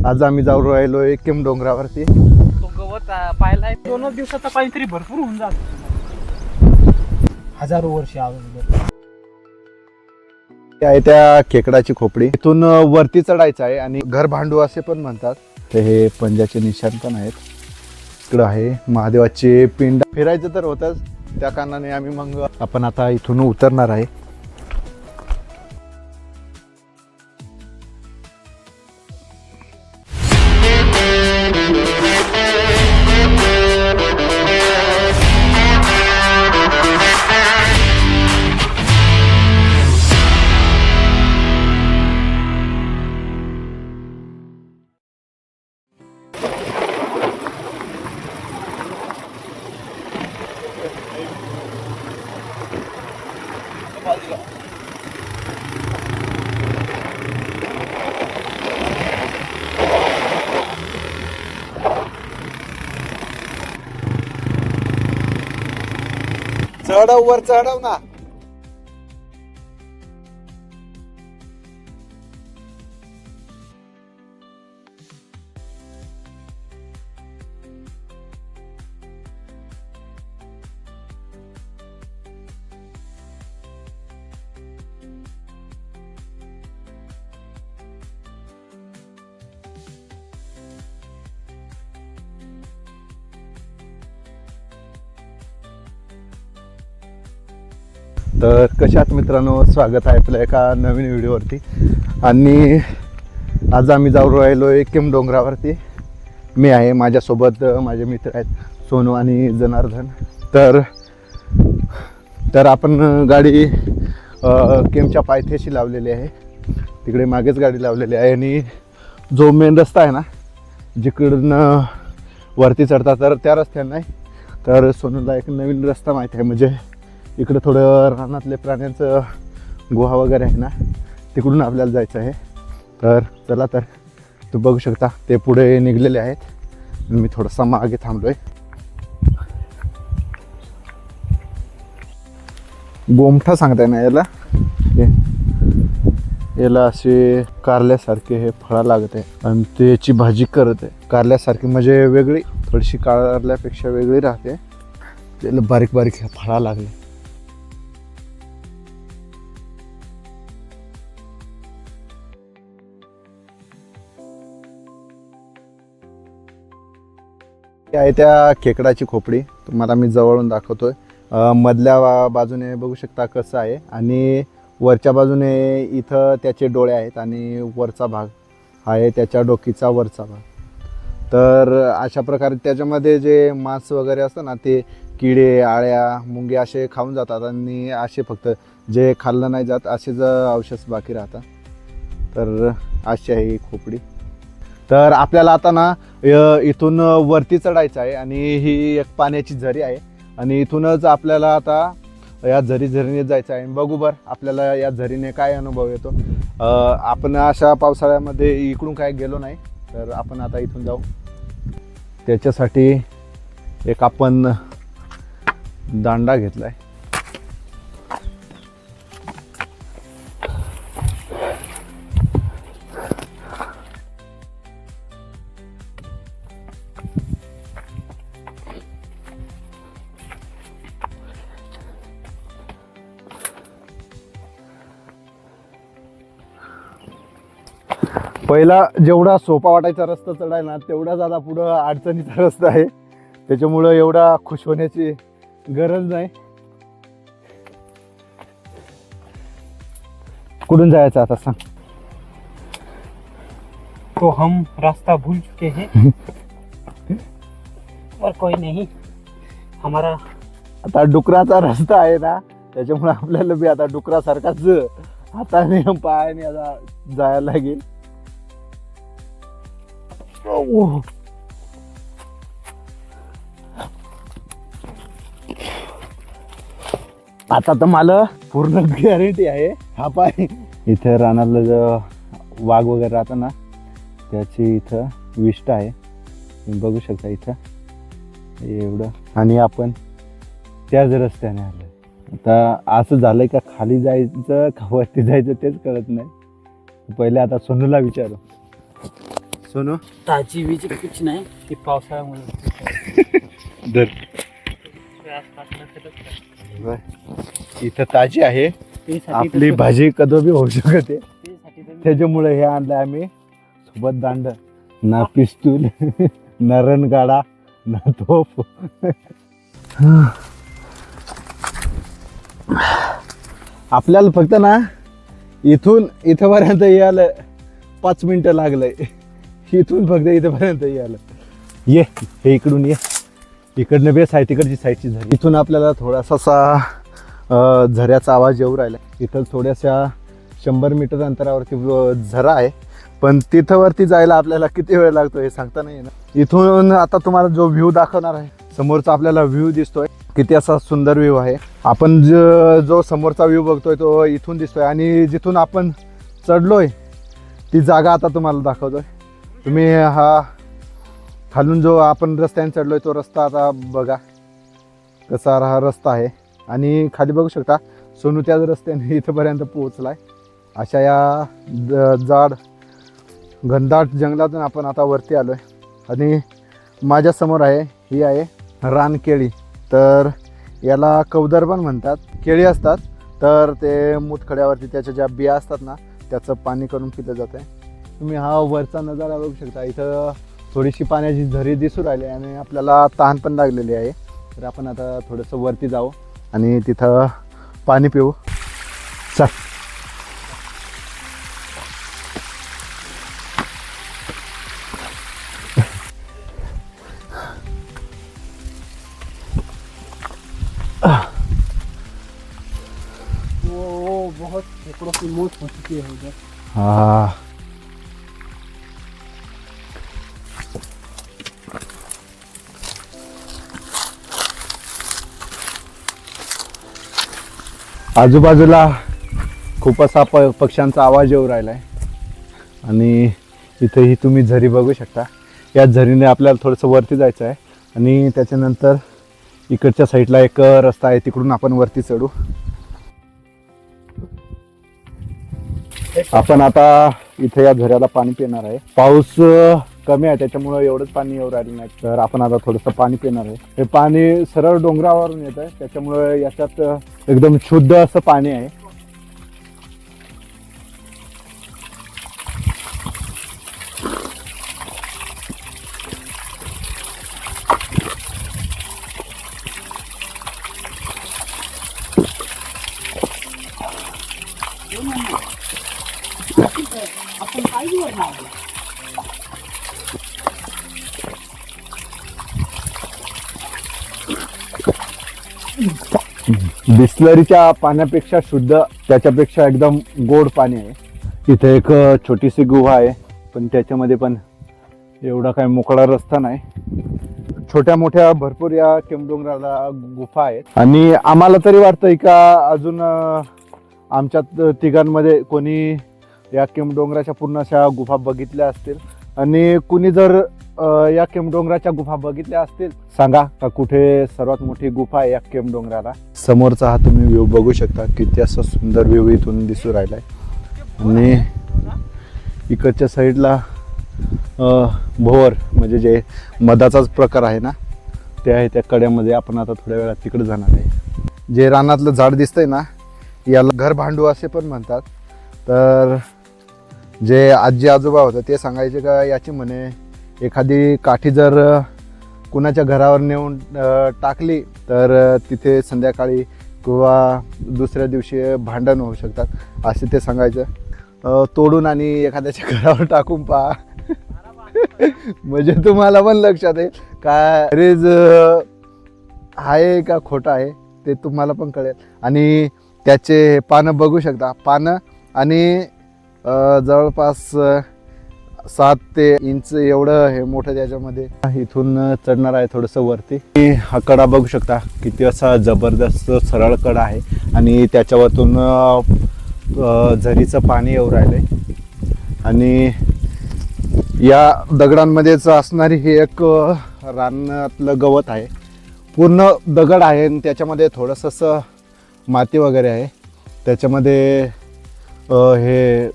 आज आम्ही जाऊ राहिलोय किम डोंगरावरती. तो गवत पाहिलाय 2 दिवसाचा काहीतरी भरपूर होऊन जात. हजारो वर्ष अगोदर आहे त्या खेकडाची खोपडी. इथून वरती चढायचं आहे आणि घर भांडू असे पण म्हणतात. ते हे पंजाचे निशाण पण आहेत. इकडं आहे महादेवाचे पिंड. फिरायचं तर होतच, त्या कारणाने आम्ही मग आपण आता इथून उतरणार आहे. चढव वर चढव ना. तर कशात मित्रांनो, स्वागत आहे आपल्या एका नवीन व्हिडिओवरती. आणि आज आम्ही जाऊ राहिलोय किम डोंगरावरती. मी आहे, माझ्यासोबत माझे मित्र आहेत सोनू आणि जनार्दन. तर आपण गाडी किमच्या पायथ्याशी लावलेली आहे. तिकडे मागेच गाडी लावलेली आहे. आणि जो मेन रस्ता आहे ना, जिकडनं वरती चढता, तर त्या रस्त्यानं नाही, तर सोनूला एक नवीन रस्ता माहीत आहे. म्हणजे इकडं थोडं रानातले प्राण्यांचं गुहा वगैरे आहे ना, तिकडून आपल्याला जायचं आहे. तर चला, तर तू बघू शकता ते पुढे निघलेले आहेत. मी थोडासा मागे थांबलोय. गोमठा सांगताय ना याला. याला असे कारल्यासारखे हे फळं लागत आहे आणि त्याची भाजी करत आहे. कारल्यासारखी म्हणजे वेगळी, थोडीशी कारल्यापेक्षा वेगळी राहते. त्याला बारीक बारीक ह्या फळा लागले. आहे त्या खेकडाची खोपडी. तुम्हाला मी जवळून दाखवतोय. मधल्या बाजूने बघू शकता कसं आहे, आणि वरच्या बाजूने इथं त्याचे डोळे आहेत, आणि वरचा भाग आहे त्याच्या डोकीचा वरचा भाग. तर अशा प्रकारे त्याच्यामध्ये जे मांस वगैरे असतं ना, ते किडे, आळ्या, मुंगे असे खाऊन जातात. आणि असे फक्त जे खाल्लं नाही जात असेच अवशेष बाकी राहतात. तर अशी आहे ही खोपडी. तर आपल्याला आता ना इथून वरती चढायचं आहे. आणि ही एक पाण्याची झरी आहे, आणि इथूनच आपल्याला आता या झरीने जायचं आहे. बघू बरं आपल्याला या झरीने काय अनुभव येतो. आपण अशा पावसाळ्यामध्ये इकडून काय गेलो नाही, तर आपण आता इथून जाऊ. त्याच्यासाठी एक आपण दांडा घेतला आहे. पहिला जेवढा सोपा वाटायचा रस्ता चढायला, तेवढाच आता पुढं अडचणीचा रस्ता आहे. त्याच्यामुळं एवढा खुश होण्याची गरज नाही. कुठून जायचं आता सांग. तो हम रास्ता भूल चुके हैं और कोई नहीं हमारा. आता डुकराचा रस्ता आहे ना, त्याच्यामुळे आपल्याला बी आता डुकरासारखाच हाताने पायाने आता जायला लागेल. आता तर मला पूर्ण गॅरंटी आहे. हा पाय इथे रानातलं जो वाघ वगैरे राहतो ना, त्याची इथं विष्ट आहे. तुम्ही बघू शकता इथं एवढं. आणि आपण त्याच रस्त्याने आलोय. आता असं झालंय का खाली जायचं का वरती जायचं तेच कळत नाही. पहिले आता सोनूला विचारू. सोनू ताजी वीज कुछ नाही ती पावसाळ्यामुळे धर व्यास टाकलं तरच काय. इथं ताजी आहे तेसाठी आपली तर- भाजी कधी बी होऊ शकते तेसाठी तर- त्याच्यामुळे हे आणलं आम्ही सोबत दांड ना पिस्तूल ना रणगाडा ना तोफ आपल्याला फक्त ना इथून इथपर्यंत यायला 5 मिनिटं लागलंय इथून फक्त इथपर्यंत यायला ये हे इकडून ये इकडनं बेस आहे तिकडची साईडची झरी इथून आपल्याला थोडासा झऱ्याचा आवाज येऊ राहिला इथं थोड्याशा 100 मीटर अंतरावरती झरा आहे पण तिथं वरती जायला आपल्याला किती वेळ लागतो हे सांगता नाही ना इथून आता तुम्हाला जो व्ह्यू दाखवणार आहे समोरचा आपल्याला व्ह्यू दिसतोय किती असा सुंदर व्ह्यू आहे आपण जो समोरचा व्ह्यू बघतोय तो इथून दिसतोय आणि जिथून आपण चढलोय ती जागा आता तुम्हाला दाखवतोय तुम्ही हा खालून जो आपण रस्त्याने चढलोय तो रस्ता आता बघा कसा हा रस्ता आहे आणि खाली बघू शकता सोनू त्याच रस्त्याने इथंपर्यंत पोहोचलाय अशा या जाड घनदाट जंगलातून आपण आता वरती आलोय आणि माझ्या समोर आहे ही आहे रानकेळी तर याला कवदर पण म्हणतात केळी असतात तर ते मुतखड्यावरती त्याच्या ज्या बिया असतात ना त्याचं पाणी करून पिलं जातं तुम्ही हा वरचा नजारा बघू शकता इथं थोडीशी पाण्याची झरी दिसू राहिली आणि आपल्याला तहान पण लागलेली आहे तर आपण आता थोडंसं वरती जाऊ आणि तिथं पाणी पिऊ चल वो बहुत सैकड़ों की मौत हो चुकी है उधर. हाँ आजूबाजूला खूप असा पक्ष्यांचा आवाज येऊ राहिला आहे आणि इथेही तुम्ही झरी बघू शकता या झरीने आपल्याला थोडंसं वरती जायचं आहे आणि त्याच्यानंतर इकडच्या साईडला एक रस्ता आहे तिकडून आपण वरती चढू आपण आता इथे या झऱ्याला पाणी पिणार आहे पाऊस कमी आहे त्याच्यामुळे एवढंच पाणी येऊ राहिलं नाही तर आपण आता थोडंसं पाणी पिणार आहे हे पाणी सरळ डोंगरावरून येत आहे त्याच्यामुळे याच्यात एकदम शुद्ध असं पाणी आहे बिस्लरीच्या पाण्यापेक्षा शुद्ध त्याच्यापेक्षा एकदम गोड पाणी आहे इथे एक छोटीशी गुहा आहे पण त्याच्यामध्ये पण एवढा काही मोकळा रस्ता नाही छोट्या मोठ्या भरपूर या टेमडोंगराला गुफा आहेत आणि आम्हाला तरी वाटतंय का अजून आमच्यात तिघांमध्ये कोणी या केमडोंगराच्या पूर्ण अशा गुफा बघितल्या असतील आणि कुणी जर या केमडोंगराच्या गुफा बघितल्या असतील सांगा का कुठे सर्वात मोठी गुफा आहे या केमडोंगराला समोरचा हा तुम्ही व्ह्यू बघू शकता किती असा सुंदर व्ह्यू इथून दिसू राहिलाय आणि इकडच्या साईडला भोवर म्हणजे जे मधाचाच प्रकार आहे ना ते आहे त्या कड्यामध्ये आपण आता थोड्या वेळात तिकडे जाणार आहे जे रानातलं झाड दिसतंय ना याला घर भांडू असे पण म्हणतात तर जे आजी आजोबा होतं ते सांगायचे का याची म्हणे एखादी काठी जर कुणाच्या घरावर नेऊन टाकली तर तिथे संध्याकाळी किंवा दुसऱ्या दिवशी भांडण होऊ शकतात असे ते सांगायचं तोडून आणि एखाद्याच्या घरावर टाकून पहा म्हणजे तुम्हाला पण लक्षात येईल काय रेज आहे का खोटं आहे ते तुम्हाला पण कळेल आणि त्याचे पानं बघू शकता पानं आणि जवळपास 7 ते इंच एवढं हे मोठं त्याच्यामध्ये इथून चढणार आहे थोडंसं वरती हा कडा बघू शकता किती असा जबरदस्त सरळ कडा आहे आणि त्याच्यावरतून झरीचं पाणी येऊ राहिलंय आणि या दगडांमध्येच असणारी ही एक रानातलं गवत आहे पूर्ण दगड आहे आणि त्याच्यामध्ये थोडंसं माती वगैरे आहे त्याच्यामध्ये हे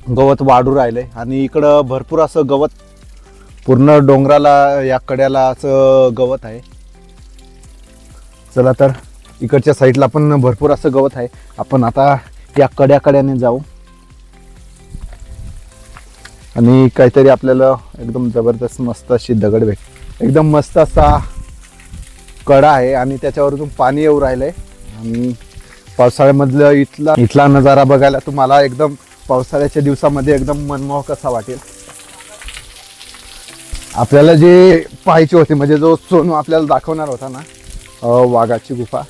गवत वाढू राहिलंय आणि इकडं भरपूर असं गवत पूर्ण डोंगराला या कड्याला असं गवत आहे. चला तर इकडच्या साईडला पण भरपूर असं गवत आहे. आपण आता या कड्याने जाऊ आणि काहीतरी आपल्याला एकदम जबरदस्त मस्त अशी दगड भेट. एकदम मस्त असा कडा आहे आणि त्याच्यावरून पाणी येऊ राहिलंय आणि पावसाळ्यामधलं इथला नजारा बघायला तुम्हाला एकदम पावसाळ्याच्या दिवसामध्ये एकदम मनमोहक असा वाटेल. आपल्याला जे पाहायचे होते म्हणजे जो सोनू आपल्याला दाखवणार होता ना वाघाची गुफा,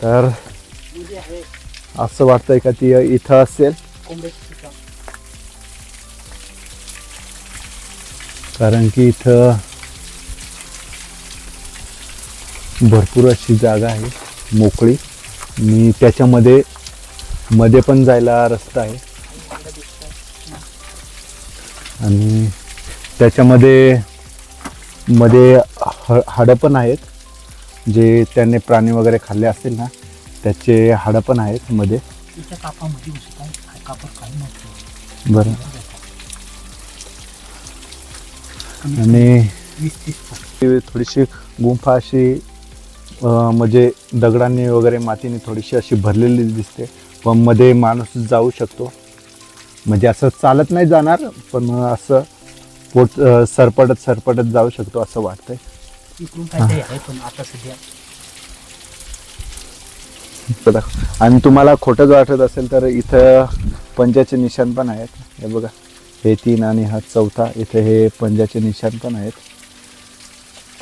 तर असं वाटतंय का ती इथं असेल. कारण की इथं भरपूर अशी जागा आहे मोकळी आणि त्याच्यामध्ये पण जायला रस्ता आहे आणि त्याच्यामध्ये हाडं पण आहेत जे त्याने प्राणी वगैरे खाल्ले असतील ना त्याचे हाडं पण आहेत मध्ये. बरं. आणि थोडीशी गुंफा अशी म्हणजे दगडांनी वगैरे मातीने थोडीशी अशी भरलेली दिसते, पण मध्ये माणूस जाऊ शकतो. म्हणजे असं चालत नाही जाणार पण असं पोट सरपटत जाऊ शकतो असं वाटतंय. आणि तुम्हाला खोटंच वाटत असेल तर इथं पंजाचे निशाण पण आहेत. हे बघा, हे 3 आणि हा 4था, इथे हे पंजाचे निशाण पण आहेत.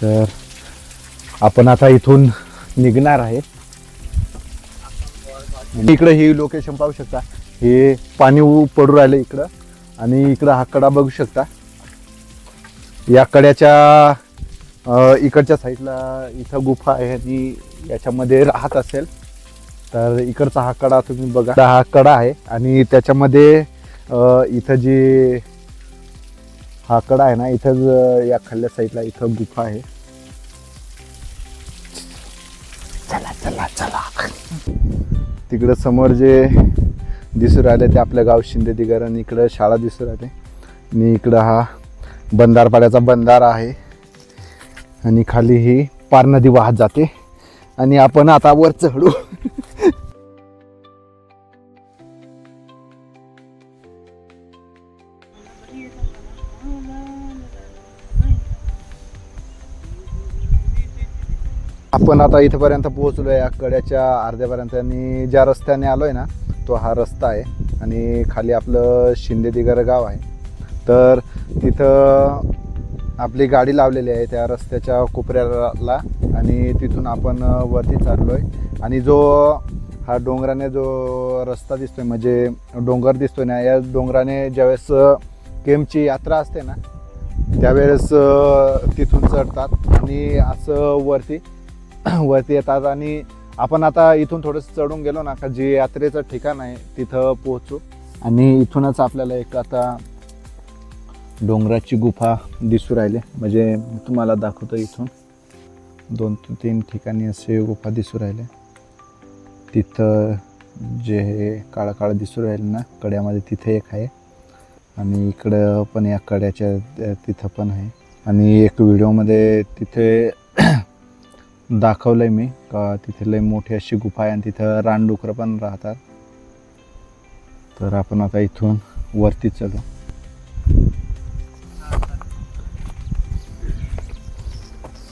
तर आपण आता इथून निघणार आहे. इकडे ही लोकेशन पाहू शकता. हे पाणी पडू राहिलं इकडं आणि इकडं हा कडा बघू शकता. या कड्याच्या इकडच्या साईडला इथं गुफा आहे आणि याच्यामध्ये राहत असेल तर इकडचा हा कडा तुम्ही बघा. हा कडा आहे आणि त्याच्यामध्ये इथं जी हा कडा आहे ना इथं या खाल्ल्या साईडला इथं गुफा आहे. चला चला चला. तिकडं समोर जे दिसू राहिले ते आपलं गाव शिंदे दिगर आणि इकडं शाळा दिसू राहिले आणि इकडं हा बंधारपाड्याचा बंधारा आहे आणि खाली ही पार नदी वाहत जाते आणि आपण आता वर चढू. आपण आता इथपर्यंत पोहोचलोय या कड्याच्या अर्ध्यापर्यंत आणि ज्या रस्त्याने आलोय ना तो हा रस्ता आहे आणि खाली आपलं शिंदे दिगर गाव आहे. तर तिथं आपली गाडी लावलेली आहे त्या रस्त्याच्या कोपऱ्याला आणि तिथून आपण वरती चढलोय आणि जो हा डोंगराने जो रस्ता दिसतोय म्हणजे डोंगर दिसतोय ना, या डोंगराने ज्यावेळेस केमची यात्रा असते ना त्यावेळेस तिथून चढतात आणि असं वरती येतात आणि आपण आता इथून थोडंसं चढून गेलो ना का जे यात्रेचं ठिकाण आहे तिथं पोहोचू आणि इथूनच आपल्याला एक आता डोंगराची गुफा दिसू राहिले. म्हणजे तुम्हाला दाखवतो इथून 2 ते 3 ठिकाणी असे गुफा दिसू राहिले. तिथं जे हे काळं काळं दिसू राहिले ना कड्यामध्ये तिथे एक आहे आणि इकडं पण या कड्याच्या तिथं पण आहे आणि एक व्हिडिओमध्ये तिथे दाखवलंय मी का तिथे लय मोठी अशी गुफा आहे आणि तिथं रानडुकरं पण राहतात. तर आपण आता इथून वरती चढू.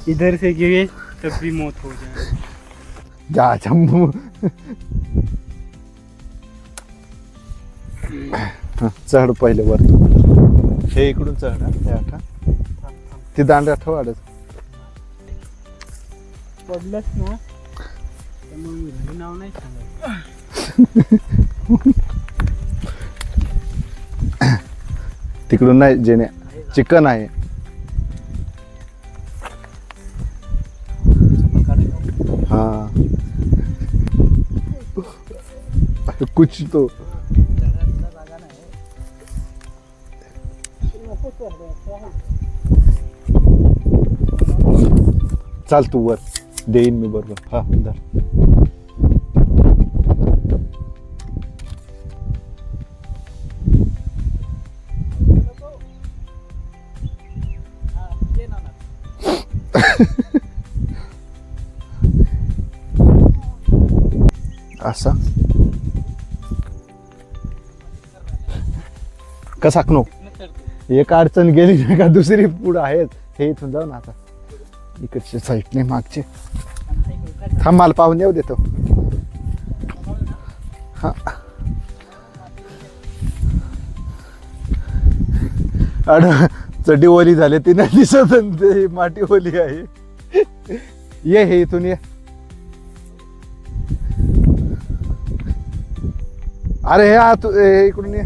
इधर से गिरे तब भी मौत हो जाए. जा जम्मू. चढ पहिले वर. हे इकडून चढ. हे आठा ती दांड्या ठेवाडच पडलंच ना तर मग नाव नाही सांगायचं. तिकडून नाही जेणे चिकन आहे. हाँ कुछ तो चाल तू वर देईन मी बरोबर. हा धर. असा कसा नो एक अडचण गेली नाही का दुसरी पुढं आहेच. हे इथून जाऊ ना आता इकडच्या साईडने मागचे. थांब मला पाहून येऊ देतो. हा अड चड्डी ओली झाली ती नाही दिसत आणि ते माती ओली आहे. ये हे इथून ये. अरे हे तू इकडून ये.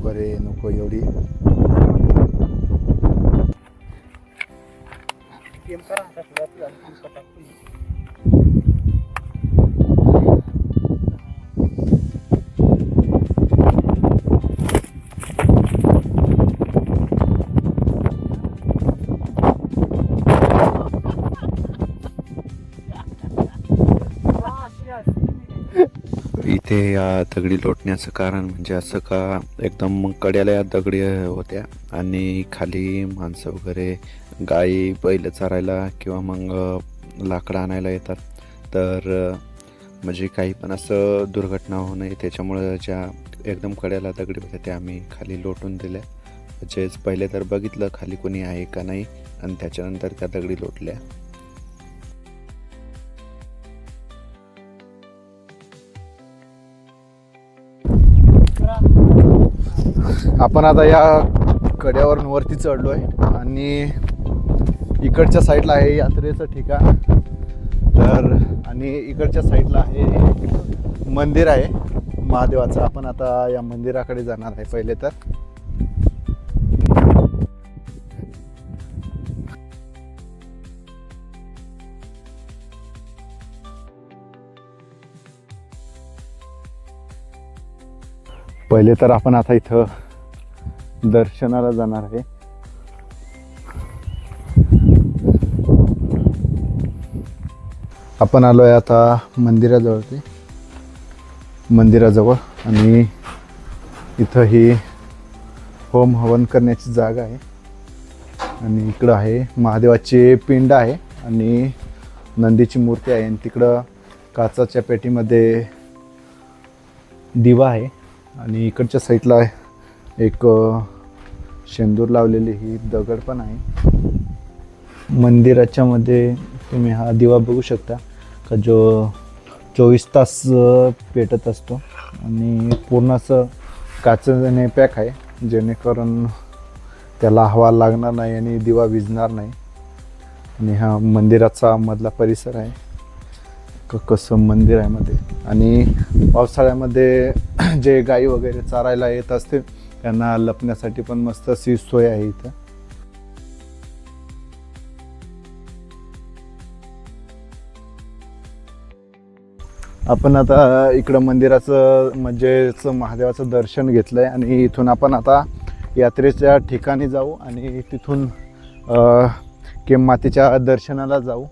बरे नको एवढी. इथे या दगडी लोटण्याचं कारण म्हणजे असं का एकदम कड्याला या दगडी होत्या आणि खाली माणसं वगैरे गाई बैल चरायला किंवा मग लाकडं आणायला येतात. तर म्हणजे काही पण असं दुर्घटना होऊ नये त्याच्यामुळं ज्या एकदम कड्याला दगडी होत्या त्या आम्ही खाली लोटून दिल्या. म्हणजेच पहिले तर बघितलं खाली कोणी आहे का नाही आणि त्याच्यानंतर त्या दगडी लोटल्या. आपण आता या कड्यावरून वरती चढलोय आणि इकडच्या साईडला आहे यात्रेचं ठिकाण. तर आणि इकडच्या साईडला आहे मंदिर आहे महादेवाचं. आपण आता या मंदिराकडे जाणार आहे पहिले तर. पहिले तर आपण आता इथं दर्शनाला जाणार आहे. आपण आलोय आता मंदिराजवळ आणि इथं ही होम हवन करण्याची जागा आहे आणि इकडं आहे महादेवाची पिंड आहे आणि नंदीची मूर्ती आहे आणि तिकडं काचाच्या पेटीमध्ये दिवा आहे आणि इकडच्या साईडला एक शेंदूर लावलेली ही दगड पण आहे. मंदिराच्या मध्ये तुम्ही हा दिवा बघू शकता का जो 24 तास पेटत असतो आणि पूर्ण असं काचेने पॅक आहे जेणेकरून त्याला हवा लागणार नाही आणि दिवा विझणार नाही. आणि हा मंदिराचा मधला परिसर आहे. कसं मंदिर आहे मध्ये. आणि पावसाळ्यामध्ये जे गाई वगैरे चारायला येत असते त्यांना लपण्यासाठी पण मस्त अशी सोय आहे इथं. आपण आता इकडं मंदिराचं म्हणजे महादेवाचं दर्शन घेतलंय आणि इथून आपण आता यात्रेच्या ठिकाणी जाऊ आणि तिथून केम मातेच्या दर्शनाला जाऊ.